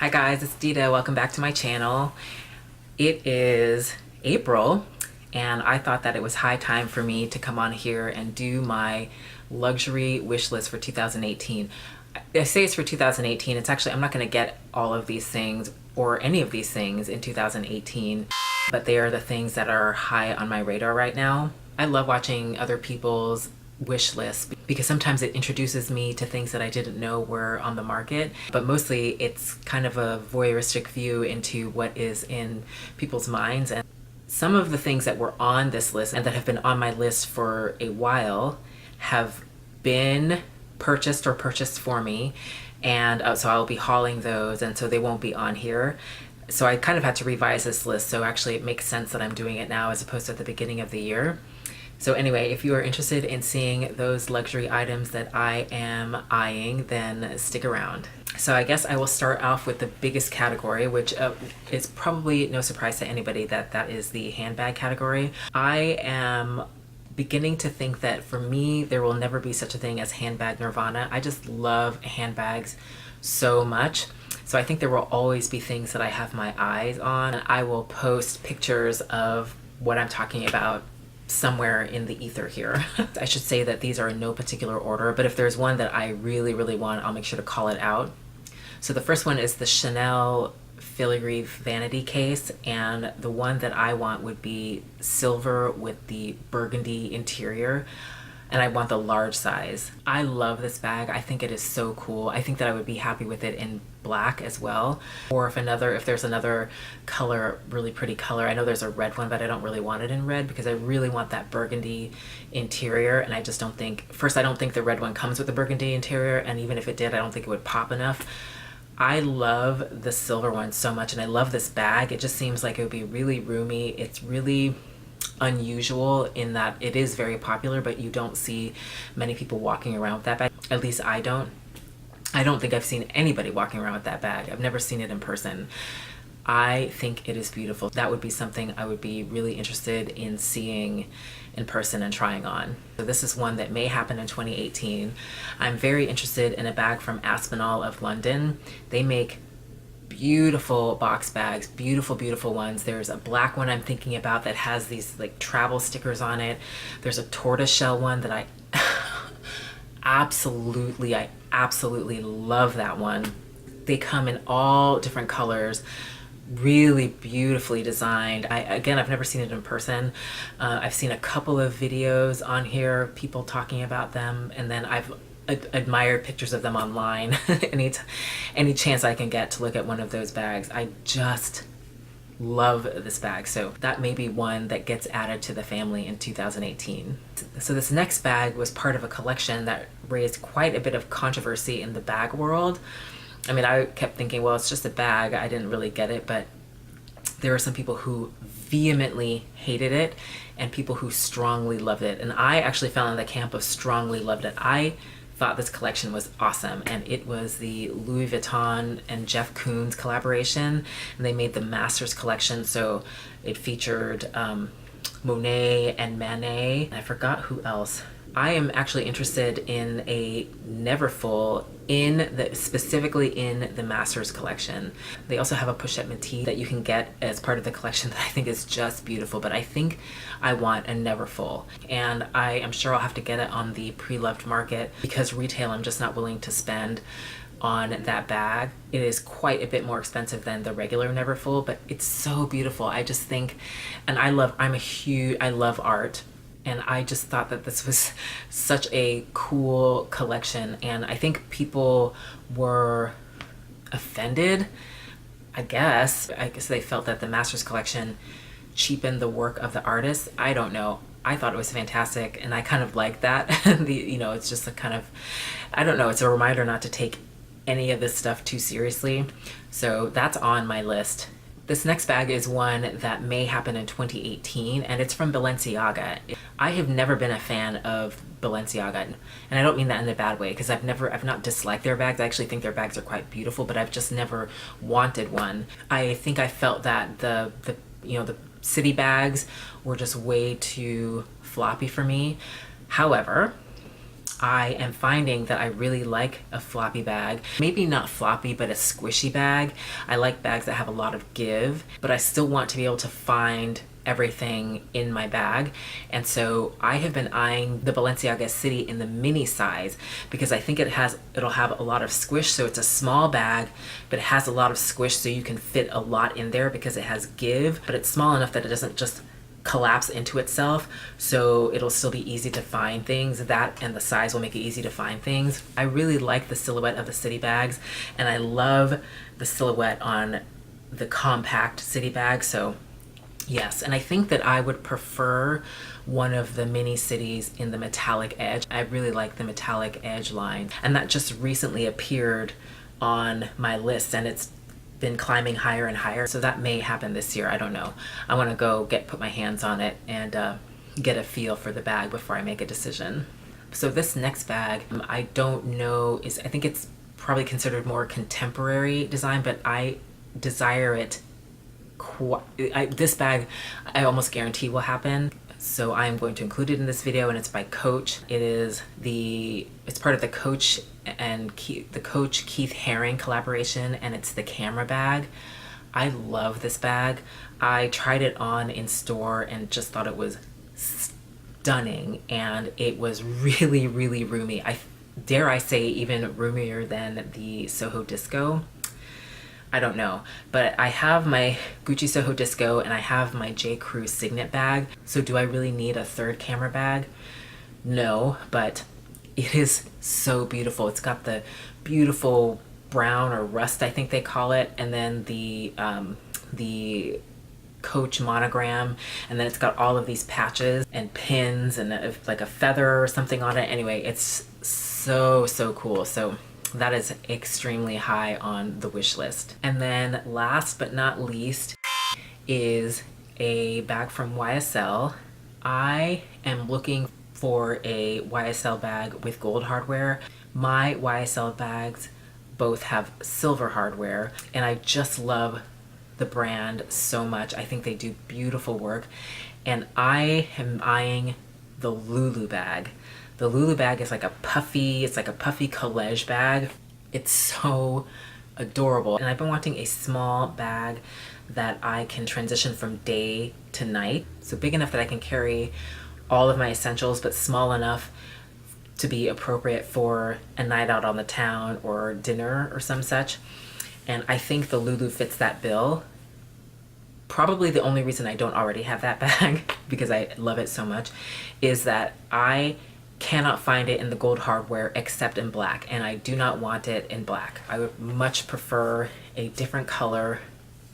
Hi guys, it's Dita. Welcome back to my channel. It is April and I thought that it was high time for me to come on here and do my luxury wish list for 2018. I say it's for 2018. It's actually, I'm not going to get all of these things or any of these things in 2018, but they are the things that are high on my radar right now. I love watching other people's wish list because sometimes it introduces me to things that I didn't know were on the market, but mostly it's kind of a voyeuristic view into what is in people's minds. And some of the things that were on this list and that have been on my list for a while have been purchased or purchased for me, and so I'll be hauling those, and so they won't be on here. So I kind of had to revise this list, so actually it makes sense that I'm doing it now as opposed to at the beginning of the year. So anyway, if you are interested in seeing those luxury items that I am eyeing, then stick around. So I guess I will start off with the biggest category, which is probably no surprise to anybody that is the handbag category. I am beginning to think that for me, there will never be such a thing as handbag nirvana. I just love handbags so much. So I think there will always be things that I have my eyes on. I will post pictures of what I'm talking about somewhere in the ether here. I should say that these are in no particular order, but if there's one that I really, really want, I'll make sure to call it out. So the first one is the Chanel filigree vanity case, and the one that I want would be silver with the burgundy interior, and I want the large size. I love this bag. I think it is so cool. I think that I would be happy with it in black as well, or if there's another color, really pretty color. I know there's a red one, but I don't really want it in red because I really want that burgundy interior, and I just don't think, first, I don't think the red one comes with the burgundy interior, and even if it did, I don't think it would pop enough. I love the silver one so much, and I love this bag. It just seems like it would be really roomy. It's really unusual in that it is very popular, but you don't see many people walking around with that bag. At least I don't. I don't think I've seen anybody walking around with that bag. I've never seen it in person. I think it is beautiful. That would be something I would be really interested in seeing in person and trying on. So this is one that may happen in 2018. I'm very interested in a bag from Aspinall of London. They make beautiful box bags, beautiful, beautiful ones. There's a black one I'm thinking about that has these like travel stickers on it. There's a tortoiseshell one that I absolutely love that one. They come in all different colors, really beautifully designed. Again, I've never seen it in person. I've seen a couple of videos on here, people talking about them, and then I've admired pictures of them online. any chance I can get to look at one of those bags. I just love this bag. So that may be one that gets added to the family in 2018. So this next bag was part of a collection that raised quite a bit of controversy in the bag world. I mean, I kept thinking, well, it's just a bag. I didn't really get it, but there were some people who vehemently hated it and people who strongly loved it. And I actually fell in the camp of strongly loved it. I thought this collection was awesome, and it was the Louis Vuitton and Jeff Koons collaboration, and they made the Masters collection. So it featured Monet and Manet, and I forgot who else. I am actually interested in a Neverfull specifically in the Masters collection. They also have a Pochette Métis that you can get as part of the collection that I think is just beautiful, but I think I want a Neverfull, and I am sure I'll have to get it on the pre-loved market because retail I'm just not willing to spend on that bag. It is quite a bit more expensive than the regular Neverfull, but it's so beautiful. I just think, and I love art. And I just thought that this was such a cool collection. And I think people were offended, I guess. They felt that the Masters collection cheapened the work of the artist. I don't know. I thought it was fantastic, and I kind of like that. It's just a kind of, I don't know, it's a reminder not to take any of this stuff too seriously. So that's on my list. This next bag is one that may happen in 2018, and it's from Balenciaga. I have never been a fan of Balenciaga, and I don't mean that in a bad way, because I've not disliked their bags. I actually think their bags are quite beautiful, but I've just never wanted one. I think I felt that the city bags were just way too floppy for me. However, I am finding that I really like a floppy bag. Maybe not floppy, but a squishy bag. I like bags that have a lot of give, but I still want to be able to find everything in my bag. And so I have been eyeing the Balenciaga City in the mini size because I think it'll have a lot of squish. So it's a small bag, but it has a lot of squish, so you can fit a lot in there because it has give, but it's small enough that it doesn't just collapse into itself, so it'll still be easy to find things. That and the size will make it easy to find things. I really like the silhouette of the city bags, and I love the silhouette on the compact city bag. So yes, and I think that I would prefer one of the mini cities in the metallic edge. I really like the metallic edge line, and that just recently appeared on my list, and it's been climbing higher and higher, so that may happen this year. I don't know. I want to go put my hands on it and get a feel for the bag before I make a decision. So this next bag, I don't know, I think it's probably considered more contemporary design, but I desire it. This bag I almost guarantee will happen, so I am going to include it in this video, and it's by Coach. It's part of the Coach and the Coach Keith Haring collaboration, and it's the camera bag. I love this bag. I tried it on in store and just thought it was stunning, and it was really, really roomy. Dare I say even roomier than the Soho Disco. I don't know, but I have my Gucci Soho Disco and I have my J. Crew Signet bag. So do I really need a third camera bag? No, but it is so beautiful. It's got the beautiful brown or rust, I think they call it, and then the Coach monogram, and then it's got all of these patches and pins and like a feather or something on it. Anyway, it's so cool. So that is extremely high on the wish list. And then last but not least is a bag from YSL. I am looking for a YSL bag with gold hardware. My YSL bags both have silver hardware, and I just love the brand so much. I think they do beautiful work, and I am eyeing the Lulu bag. The Lulu bag is like a puffy college bag. It's so adorable. And I've been wanting a small bag that I can transition from day to night. So big enough that I can carry all of my essentials, but small enough to be appropriate for a night out on the town or dinner or some such. And I think the Lulu fits that bill. Probably the only reason I don't already have that bag, because I love it so much, is that I cannot find it in the gold hardware except in black, and I do not want it in black. I would much prefer a different color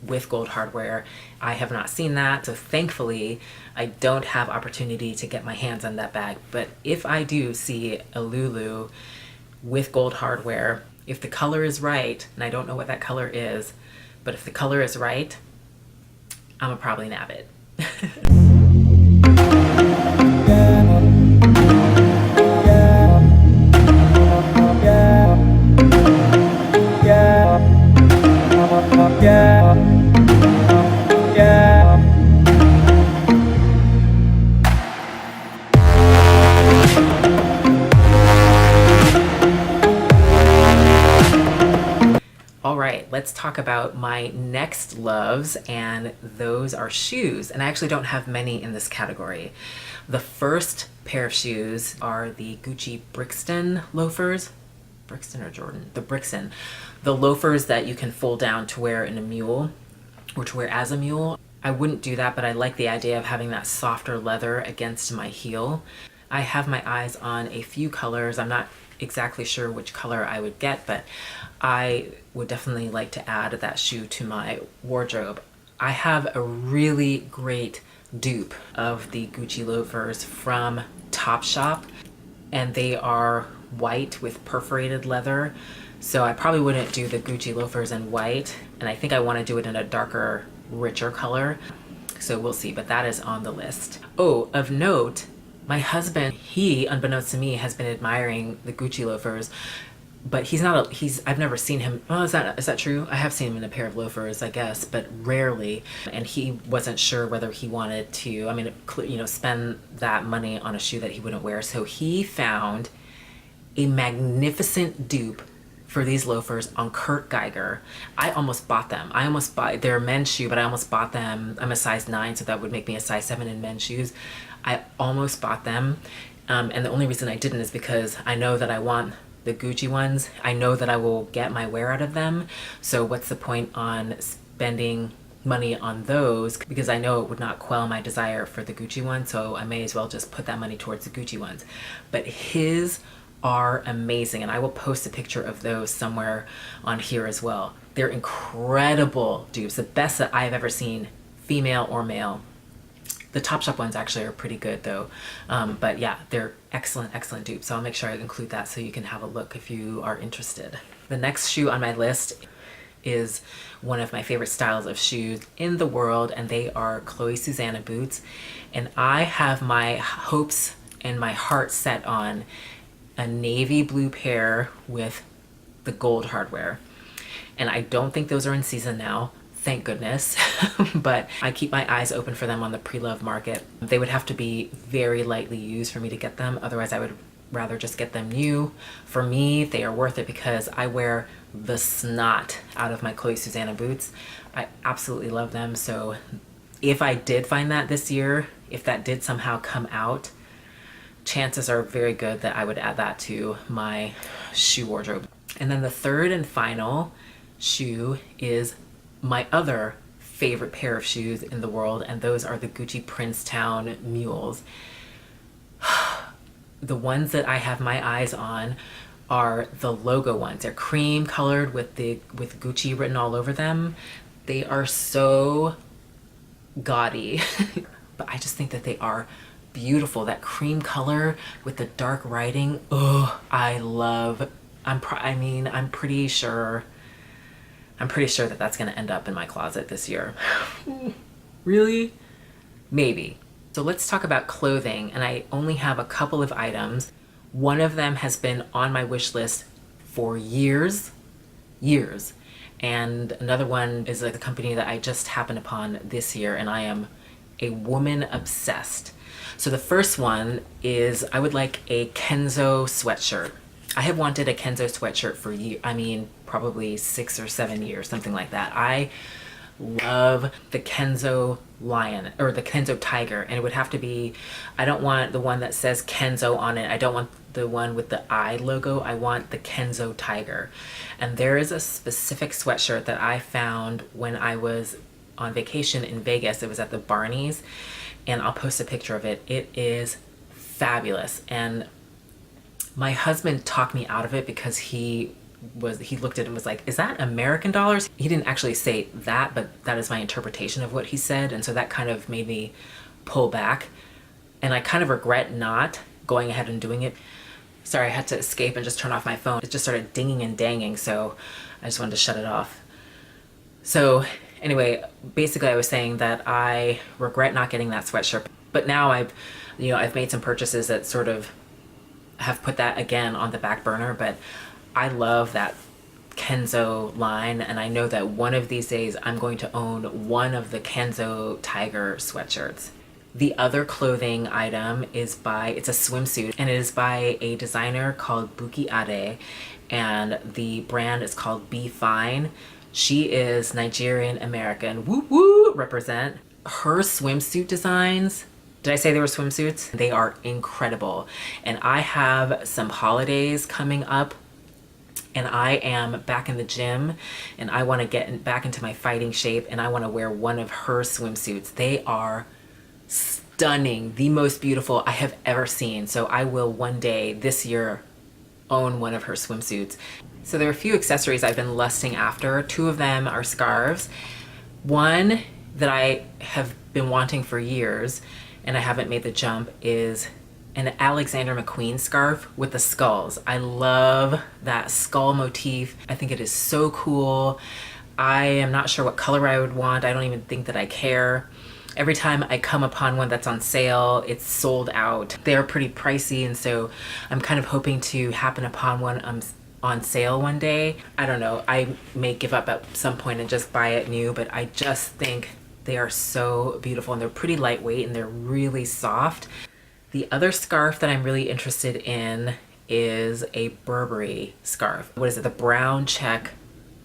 with gold hardware. I have not seen that, so thankfully I don't have opportunity to get my hands on that bag. But if I do see a Lulu with gold hardware, if the color is right, and I don't know what that color is, but if the color is right, I'm gonna probably nab it. All right, let's talk about my next loves, and those are shoes. And I actually don't have many in this category. The first pair of shoes are the Gucci Brixton loafers. Brixton or Jordan? The Brixton. The loafers that you can fold down to wear in a mule, or to wear as a mule. I wouldn't do that, but I like the idea of having that softer leather against my heel. I have my eyes on a few colors. I'm not exactly sure which color I would get, but I would definitely like to add that shoe to my wardrobe. I have a really great dupe of the Gucci loafers from Topshop, and they are white with perforated leather. So I probably wouldn't do the Gucci loafers in white, and I think I want to do it in a darker, richer color. So we'll see, but that is on the list. Oh, of note, my husband, he, unbeknownst to me, has been admiring the Gucci loafers, but I've never seen him. Well, is that true? I have seen him in a pair of loafers, I guess, but rarely. And he wasn't sure whether he wanted to, spend that money on a shoe that he wouldn't wear. So he found a magnificent dupe for these loafers on Kurt Geiger. I almost bought them. They're a men's shoe, but I almost bought them. I'm a size 9, so that would make me a size 7 in men's shoes. I almost bought them. And the only reason I didn't is because I know that I want the Gucci ones. I know that I will get my wear out of them. So what's the point on spending money on those, because I know it would not quell my desire for the Gucci one, so I may as well just put that money towards the Gucci ones. But his are amazing, and I will post a picture of those somewhere on here as well. They're incredible dupes, the best that I've ever seen, female or male. The Topshop ones actually are pretty good though, but yeah, they're excellent dupes, so I'll make sure I include that so you can have a look if you are interested. The next shoe on my list is one of my favorite styles of shoes in the world, and they are Chloe Susanna boots. And I have my hopes and my heart set on a navy blue pair with the gold hardware. And I don't think those are in season now, thank goodness, but I keep my eyes open for them on the pre-love market. They would have to be very lightly used for me to get them, otherwise I would rather just get them new. For me, they are worth it because I wear the snot out of my Chloe Susanna boots. I absolutely love them, so if I did find that this year, if that did somehow come out, chances are very good that I would add that to my shoe wardrobe. And then the third and final shoe is my other favorite pair of shoes in the world, and those are the Gucci Princetown Mules. The ones that I have my eyes on are the logo ones. They're cream colored with Gucci written all over them. They are so gaudy, but I just think that they are beautiful. That cream color with the dark writing, oh, I love. I'm pretty sure that that's gonna end up in my closet this year. Really? Maybe. So let's talk about clothing, and I only have a couple of items. One of them has been on my wish list for years, and another one is a company that I just happened upon this year, and I am a woman obsessed. So the first one is I would like a Kenzo sweatshirt. I have wanted a Kenzo sweatshirt for years. I mean, probably 6 or 7 years, something like that. I love the Kenzo lion or the Kenzo tiger, and it would have to be, I don't want the one that says Kenzo on it. I don't want the one with the eye logo. I want the Kenzo tiger. And there is a specific sweatshirt that I found when I was on vacation in Vegas. It was at the Barney's, and I'll post a picture of it. It is fabulous, and my husband talked me out of it because he looked at it and was like, is that American dollars? He didn't actually say that, but that is my interpretation of what he said, and so that kind of made me pull back, and I kind of regret not going ahead and doing it. Sorry, I had to escape and just turn off my phone. It just started dinging and danging, so I just wanted to shut it off. So anyway, basically I was saying that I regret not getting that sweatshirt, but now I've made some purchases that sort of have put that again on the back burner, but I love that Kenzo line, and I know that one of these days I'm going to own one of the Kenzo tiger sweatshirts. The other clothing item is it's a swimsuit, and it is by a designer called Buki Ade, and the brand is called Be Fine. She is Nigerian American, woo woo, represent. Her swimsuit designs, did I say they were swimsuits? They are incredible. And I have some holidays coming up, and I am back in the gym, and I want to get back into my fighting shape, and I want to wear one of her swimsuits. They are stunning, the most beautiful I have ever seen. So I will one day this year own one of her swimsuits. So there are a few accessories I've been lusting after. 2 of them are scarves. One that I have been wanting for years and I haven't made the jump is an Alexander McQueen scarf with the skulls. I love that skull motif. I think it is so cool. I am not sure what color I would want. I don't even think that I care. Every time I come upon one that's on sale, it's sold out. They're pretty pricey, and so I'm kind of hoping to happen upon one on sale one day. I don't know, I may give up at some point and just buy it new, but I just think they are so beautiful, and they're pretty lightweight and they're really soft. The other scarf that I'm really interested in is a Burberry scarf. What is it? The brown check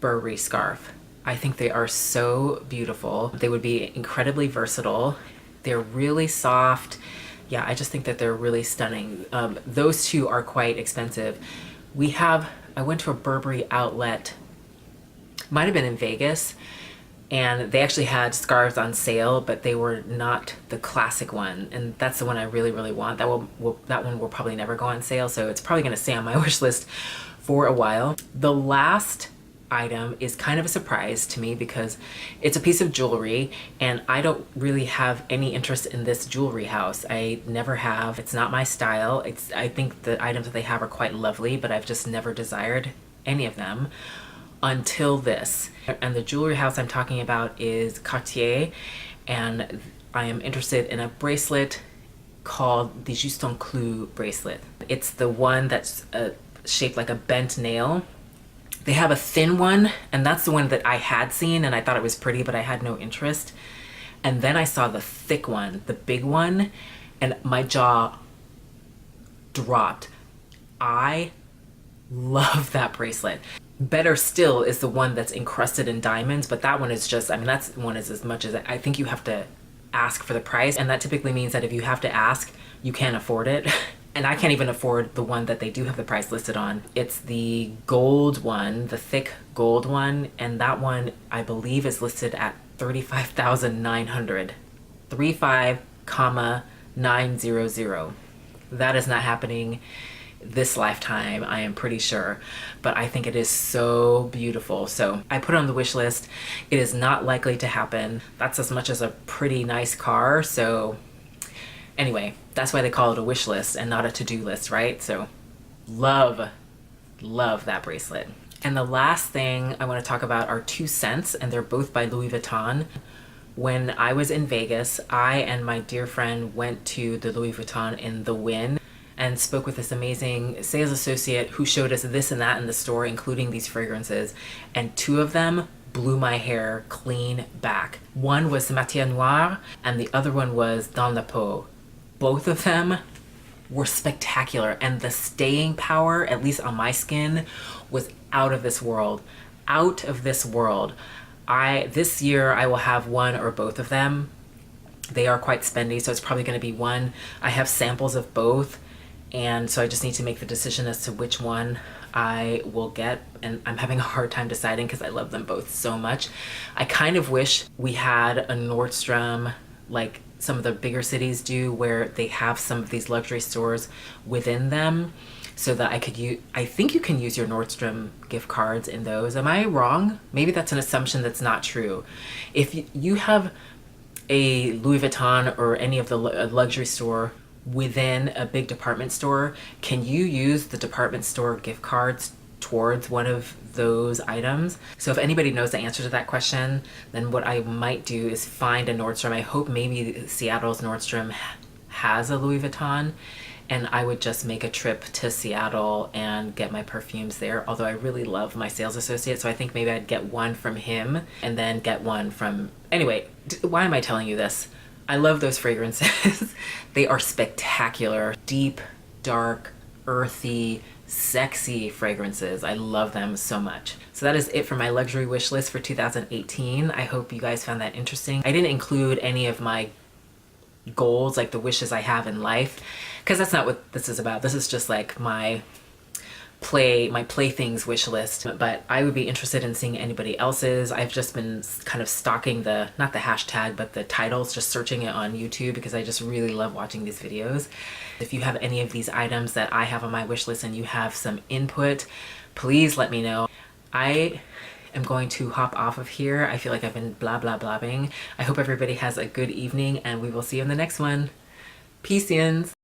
Burberry scarf. I think they are so beautiful. They would be incredibly versatile. They're really soft. Yeah, I just think that they're really stunning. Those two are quite expensive. I went to a Burberry outlet, might have been in Vegas, and they actually had scarves on sale, but they were not the classic one. And that's the one I really, really want. That one will probably never go on sale, so it's probably gonna stay on my wish list for a while. The last item is kind of a surprise to me because it's a piece of jewelry and I don't really have any interest in this jewelry house. I never have. It's not my style. I think the items that they have are quite lovely, but I've just never desired any of them until this. And the jewelry house I'm talking about is Cartier, and I am interested in a bracelet called the Justin Clou bracelet. It's the one that's shaped like a bent nail. They have a thin one, and that's the one that I had seen, and I thought it was pretty, but I had no interest. And then I saw the thick one, the big one, and my jaw dropped. I love that bracelet. Better still is the one that's encrusted in diamonds, but that one is just, I mean, that one is as much as I think you have to ask for the price, and that typically means that if you have to ask, you can't afford it. And I can't even afford the one that they do have the price listed on. It's the gold one, the thick gold one, and that one I believe is listed at $35,900. 35,900. That is not happening this lifetime, I am pretty sure, but I think it is so beautiful. So I put it on the wish list. It is not likely to happen. That's as much as a pretty nice car, so anyway, that's why they call it a wish list and not a to-do list, right? So love that bracelet. And the last thing I want to talk about are 2 scents, and they're both by Louis Vuitton. When I was in Vegas, I and my dear friend went to the Louis Vuitton in the Wynn and spoke with this amazing sales associate who showed us this and that in the store, including these fragrances, and 2 of them blew my hair clean back. One was the Matière Noire, and the other one was Dans la Peau. Both of them were spectacular, and the staying power, at least on my skin, was out of this world. Out of this world. This year I will have one or both of them. They are quite spendy, so it's probably going to be one. I have samples of both, and so I just need to make the decision as to which one I will get, and I'm having a hard time deciding because I love them both so much. I kind of wish we had a Nordstrom like some of the bigger cities do, where they have some of these luxury stores within them, so that I think you can use your Nordstrom gift cards in those. Am I wrong? Maybe that's an assumption that's not true. If you have a Louis Vuitton or any of the luxury store within a big department store, can you use the department store gift cards towards one of those items? So if anybody knows the answer to that question, then what I might do is find a Nordstrom. I hope maybe Seattle's Nordstrom has a Louis Vuitton, and I would just make a trip to Seattle and get my perfumes there. Although I really love my sales associate, so I think maybe I'd get one from him and then get one from... Anyway, why am I telling you this? I love those fragrances. They are spectacular. Deep, dark, earthy, sexy fragrances. I love them so much. So that is it for my luxury wish list for 2018. I hope you guys found that interesting. I didn't include any of my goals, like the wishes I have in life, because that's not what this is about. This is just like my playthings wish list, but I would be interested in seeing anybody else's. I've just been kind of stalking not the hashtag, but the titles, just searching it on YouTube, because I just really love watching these videos. If you have any of these items that I have on my wish list and you have some input, please let me know. I am going to hop off of here. I feel like I've been blah blah blabbing. I hope everybody has a good evening, and we will see you in the next one. Peace-ins.